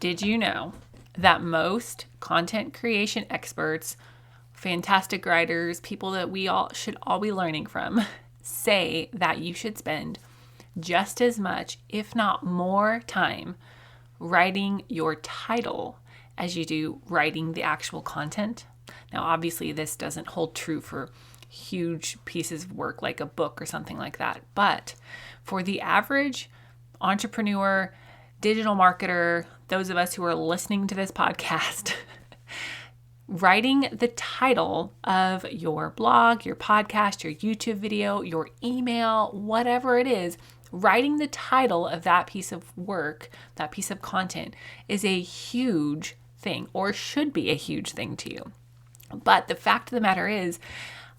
Did you know that most content creation experts, fantastic writers, people that we all should all be learning from, say that you should spend just as much, if not more time, writing your title as you do writing the actual content? Now, obviously, this doesn't hold true for huge pieces of work like a book or something like that. But for the average entrepreneur, digital marketer, those of us who are listening to this podcast, writing the title of your blog, your podcast, your YouTube video, your email, whatever it is, writing the title of that piece of work, that piece of content is a huge thing, or should be a huge thing to you. But the fact of the matter is,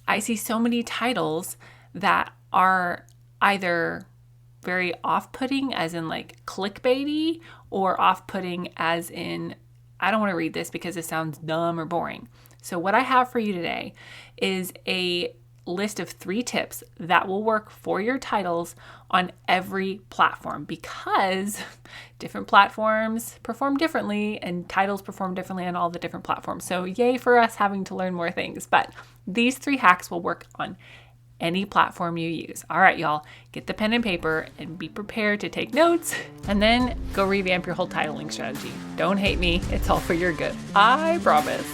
I see so many titles that are either very off-putting, as in like clickbaity, or off-putting as in, I don't want to read this because it sounds dumb or boring. So what I have for you today is a list of 3 tips that will work for your titles on every platform, because different platforms perform differently and titles perform differently on all the different platforms. So yay for us having to learn more things. But these 3 hacks will work on any platform you use. All right, y'all, get the pen and paper and be prepared to take notes, and then go revamp your whole titling strategy. Don't hate me. It's all for your good. I promise.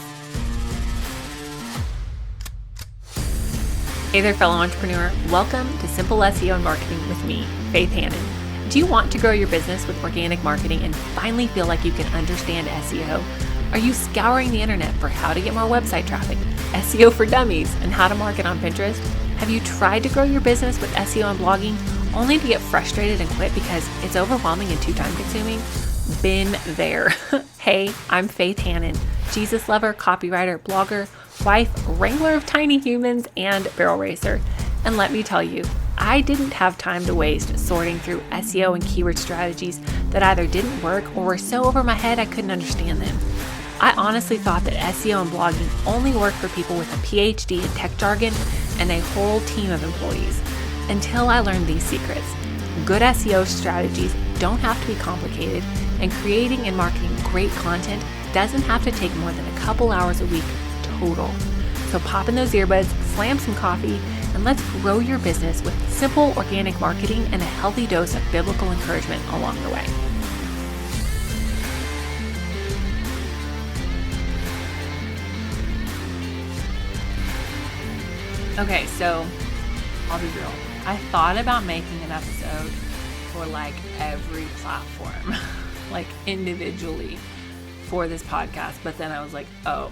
Hey there, fellow entrepreneur. Welcome to Simple SEO and Marketing with me, Faith Hannon. Do you want to grow your business with organic marketing and finally feel like you can understand SEO? Are you scouring the internet for how to get more website traffic, SEO for dummies, and how to market on Pinterest? Have you tried to grow your business with SEO and blogging only to get frustrated and quit because it's overwhelming and too time consuming? Been there. Hey, I'm Faith Hannon, Jesus lover, copywriter, blogger, wife, wrangler of tiny humans, and barrel racer. And let me tell you, I didn't have time to waste sorting through SEO and keyword strategies that either didn't work or were so over my head I couldn't understand them. I honestly thought that SEO and blogging only worked for people with a PhD in tech jargon and a whole team of employees, until I learned these secrets. Good SEO strategies don't have to be complicated, and creating and marketing great content doesn't have to take more than a couple hours a week total. So pop in those earbuds, slam some coffee, and let's grow your business with simple organic marketing and a healthy dose of biblical encouragement along the way. Okay, so I'll be real. I thought about making an episode for like every platform, like individually for this podcast, but then I was like, no,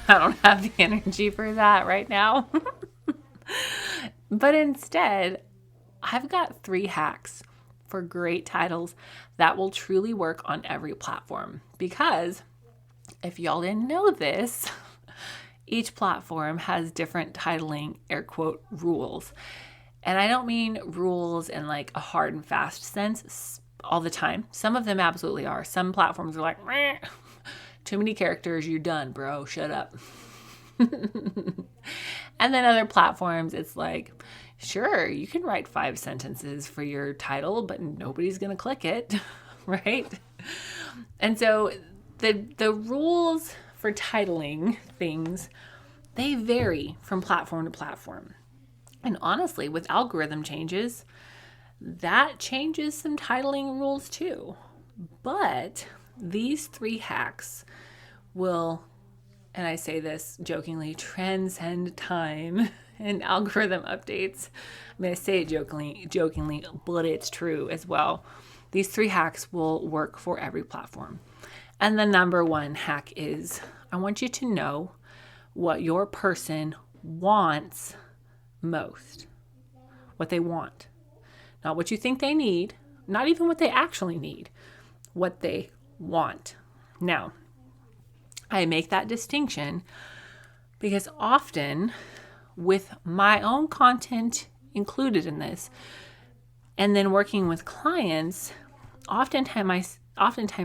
I don't have the energy for that right now. But instead, I've got 3 hacks for great titles that will truly work on every platform. Because if y'all didn't know this, each platform has different titling, air quote, rules. And I don't mean rules in like a hard and fast sense all the time. Some of them absolutely are. Some platforms are like, meh, too many characters, you're done, bro, shut up. And then other platforms, it's like, sure, you can write 5 sentences for your title, but nobody's going to click it, right? And so the rules for titling things, they vary from platform to platform. And honestly, with algorithm changes, that changes some titling rules too. But these 3 hacks will, and I say this jokingly, transcend time and algorithm updates. I mean, I say it jokingly, but it's true as well. These 3 hacks will work for every platform. And the number 1 hack is, I want you to know what your person wants most. What they want. Not what you think they need, not even what they actually need, what they want. Now, I make that distinction because often, with my own content included in this, and then working with clients, oftentimes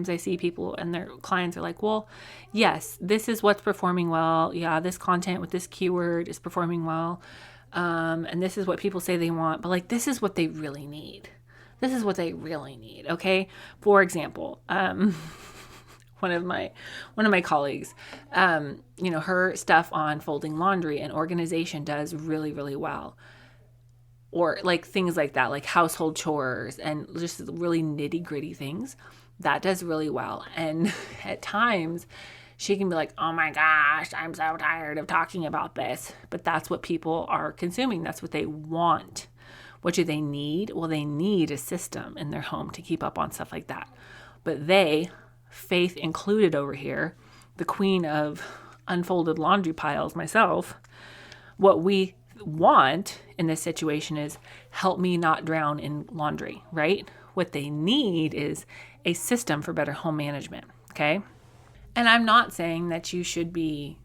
I see people and their clients are like, well, yes, this is what's performing well. Yeah, this content with this keyword is performing well. And this is what people say they want, but like, this is what they really need. This is what they really need. Okay. For example, one of my colleagues, her stuff on folding laundry and organization does really, really well. Or like things like that, like household chores and just really nitty gritty things. That does really well. And at times she can be like, oh my gosh, I'm so tired of talking about this. But that's what people are consuming. That's what they want. What do they need? Well, they need a system in their home to keep up on stuff like that. But they, Faith included over here, the queen of unfolded laundry piles myself, what we want in this situation is help me not drown in laundry, right? What they need is a system for better home management, okay? And I'm not saying that you should be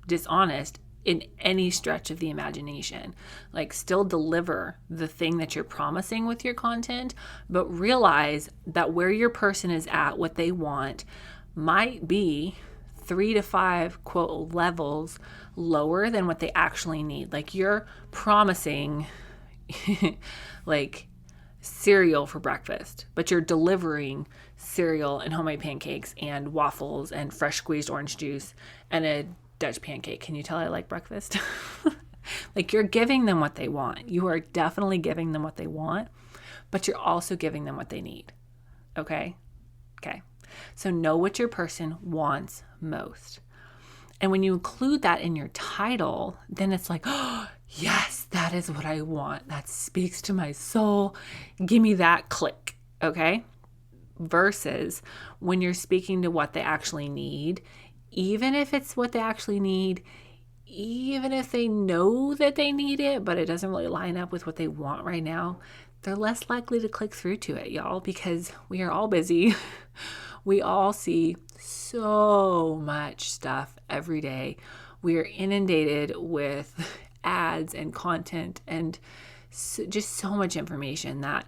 dishonest in any stretch of the imagination. Like, still deliver the thing that you're promising with your content, but realize that where your person is at, what they want, might be 3 to 5 quote levels lower than what they actually need. Like, you're promising like cereal for breakfast, but you're delivering cereal and homemade pancakes and waffles and fresh squeezed orange juice and a Dutch pancake. Can you tell I like breakfast? Like, you're giving them what they want. You are definitely giving them what they want, but you're also giving them what they need. Okay? Okay. So know what your person wants most. And when you include that in your title, then it's like, oh, yes, that is what I want. That speaks to my soul. Give me that click. Okay? Versus when you're speaking to what they actually need, even if it's what they actually need, even if they know that they need it, but it doesn't really line up with what they want right now, they're less likely to click through to it, y'all, because we are all busy. We all see so much stuff every day. We are inundated with ads and content and just so much information that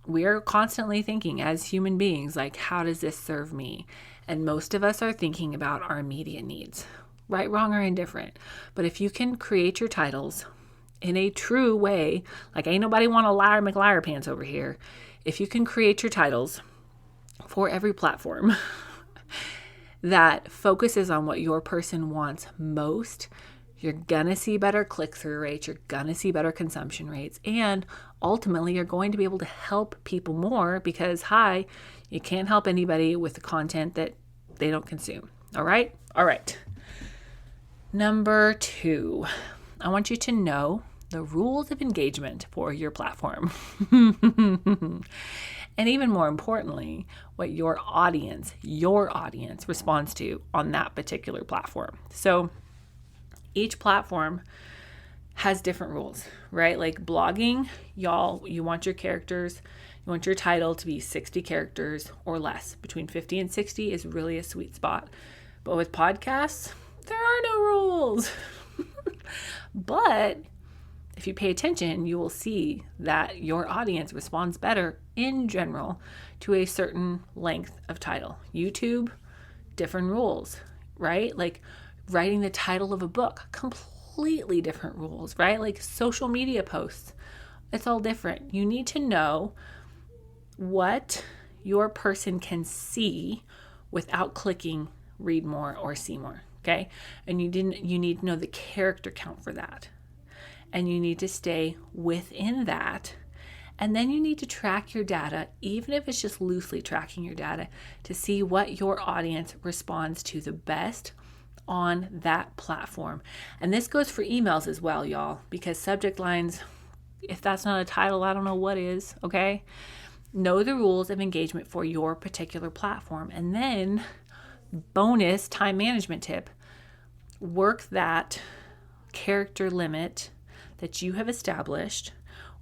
we're constantly thinking as human beings, like, how does this serve me? And most of us are thinking about our immediate needs, right, wrong, or indifferent. But if you can create your titles in a true way, like ain't nobody want a liar McLiar pants over here. If you can create your titles for every platform that focuses on what your person wants most, you're going to see better click-through rates, you're going to see better consumption rates, and ultimately you're going to be able to help people more because, you can't help anybody with the content that they don't consume. All right? All right. Number 2, I want you to know the rules of engagement for your platform. And even more importantly, what your audience responds to on that particular platform. So each platform has different rules, right? Like blogging, y'all, you want your title to be 60 characters or less. Between 50 and 60 is really a sweet spot. But with podcasts, there are no rules. But if you pay attention, you will see that your audience responds better in general to a certain length of title. YouTube, different rules, right? Like writing the title of a book, completely different rules, right? Like social media posts, it's all different. You need to know what your person can see without clicking read more or see more, okay? And you need to know the character count for that. And you need to stay within that. And then you need to track your data, even if it's just loosely tracking your data, to see what your audience responds to the best on that platform. And this goes for emails as well, y'all, because subject lines, if that's not a title, I don't know what is, okay? Know the rules of engagement for your particular platform. And then, bonus time management tip, work that character limit that you have established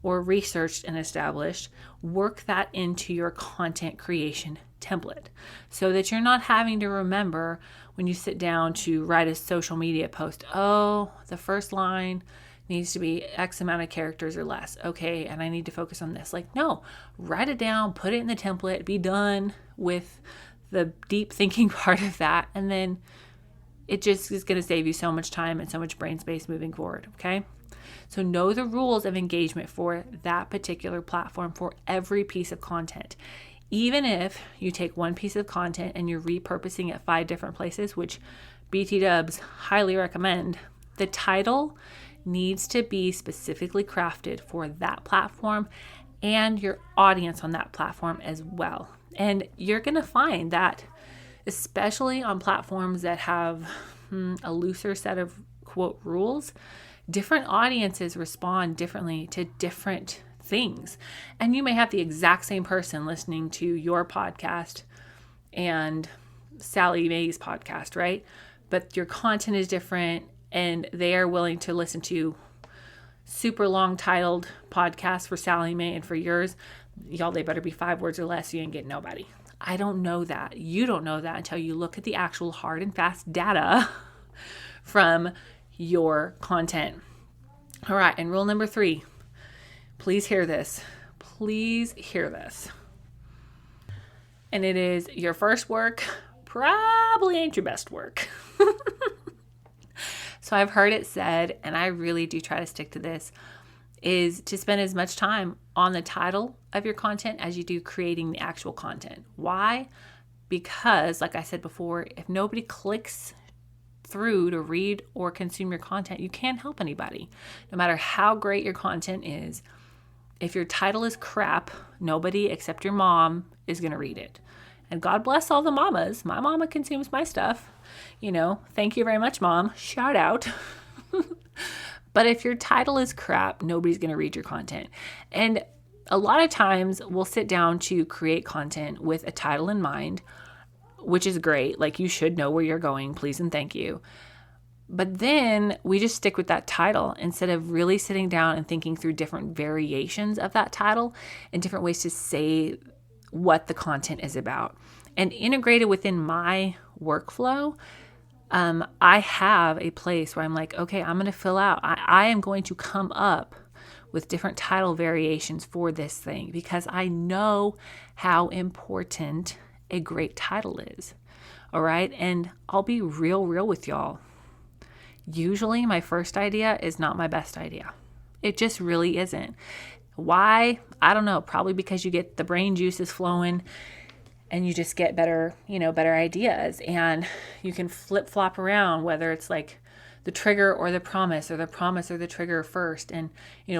or researched and established, work that into your content creation template so that you're not having to remember when you sit down to write a social media post, oh, the first line needs to be X amount of characters or less. Okay, and I need to focus on this. Like, no, write it down, put it in the template, be done with the deep thinking part of that, and then it just is going to save you so much time and so much brain space moving forward, okay? So know the rules of engagement for that particular platform for every piece of content. Even if you take one piece of content and you're repurposing it 5 different places, which BT Dubs highly recommend, the title needs to be specifically crafted for that platform and your audience on that platform as well. And you're going to find that, especially on platforms that have a looser set of quote rules, different audiences respond differently to different things. And you may have the exact same person listening to your podcast and Sally Mae's podcast, right? But your content is different and they are willing to listen to super long titled podcasts for Sally Mae, and for yours, y'all, they better be 5 words or less. You ain't getting nobody. I don't know that. You don't know that until you look at the actual hard and fast data from your content. All right. And rule number 3, please hear this. Please hear this. And it is, your first work probably ain't your best work. So I've heard it said, and I really do try to stick to this, is to spend as much time on the title of your content as you do creating the actual content. Why? Because, like I said before, if nobody clicks through to read or consume your content, you can't help anybody. No matter how great your content is, if your title is crap, nobody except your mom is going to read it. And God bless all the mamas. My mama consumes my stuff. Thank you very much, Mom. Shout out. But if your title is crap, nobody's going to read your content. And a lot of times we'll sit down to create content with a title in mind, which is great. Like, you should know where you're going, please and thank you. But then we just stick with that title instead of really sitting down and thinking through different variations of that title and different ways to say what the content is about. And integrated within my workflow, I have a place where I'm like, okay, I'm going to fill out. I am going to come up with different title variations for this thing because I know how important a great title is. All right. And I'll be real with y'all. Usually my first idea is not my best idea. It just really isn't. Why? I don't know. Probably because you get the brain juices flowing and you just get better ideas, and you can flip-flop around, whether it's like the trigger or the promise or the trigger first, and,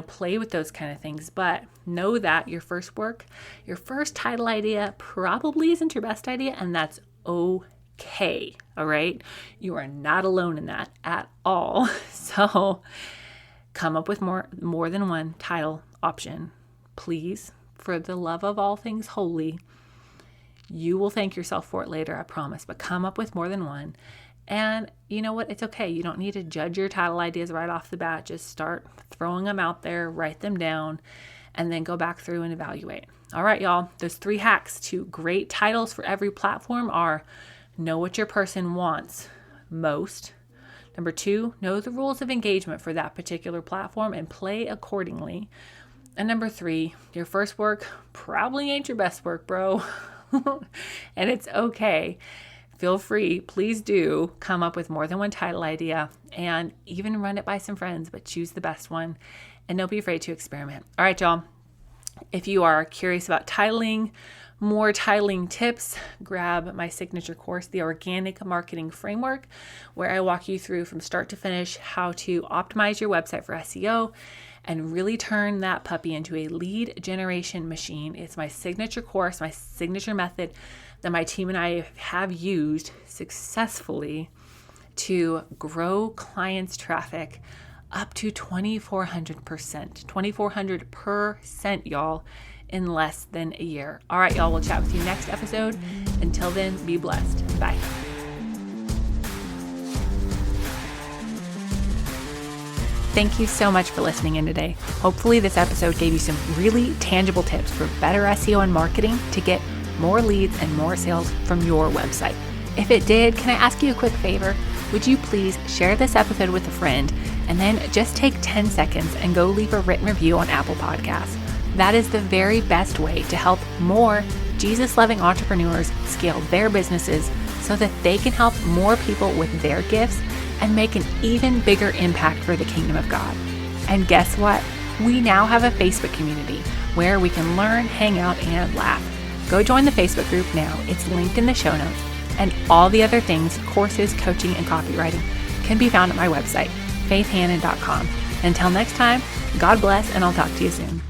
play with those kind of things. But know that your first title idea probably isn't your best idea, and that's okay. All right. You are not alone in that at all. So come up with more than one title option, please, for the love of all things holy. You will thank yourself for it later, I promise, but come up with more than one. And you know what? It's okay. You don't need to judge your title ideas right off the bat. Just start throwing them out there, write them down, and then go back through and evaluate. All right, y'all. Those 3 hacks to great titles for every platform are: know what your person wants most. Number 2, know the rules of engagement for that particular platform and play accordingly. And number 3, your first work probably ain't your best work, bro. And it's okay. Feel free, please do come up with more than one title idea and even run it by some friends, but choose the best one and don't be afraid to experiment. All right, y'all. If you are curious about titling, more titling tips, grab my signature course, The Organic Marketing Framework, where I walk you through from start to finish how to optimize your website for SEO and really turn that puppy into a lead generation machine. It's my signature course, my signature method that my team and I have used successfully to grow clients' traffic up to 2,400%. 2,400%, y'all, in less than a year. All right, y'all, we'll chat with you next episode. Until then, be blessed. Bye. Thank you so much for listening in today. Hopefully this episode gave you some really tangible tips for better SEO and marketing to get more leads and more sales from your website. If it did, can I ask you a quick favor? Would you please share this episode with a friend and then just take 10 seconds and go leave a written review on Apple Podcasts? That is the very best way to help more Jesus-loving entrepreneurs scale their businesses so that they can help more people with their gifts and make an even bigger impact for the kingdom of God. And guess what? We now have a Facebook community where we can learn, hang out, and laugh. Go join the Facebook group now. It's linked in the show notes. And all the other things, courses, coaching, and copywriting can be found at my website, faithhannon.com. Until next time, God bless, and I'll talk to you soon.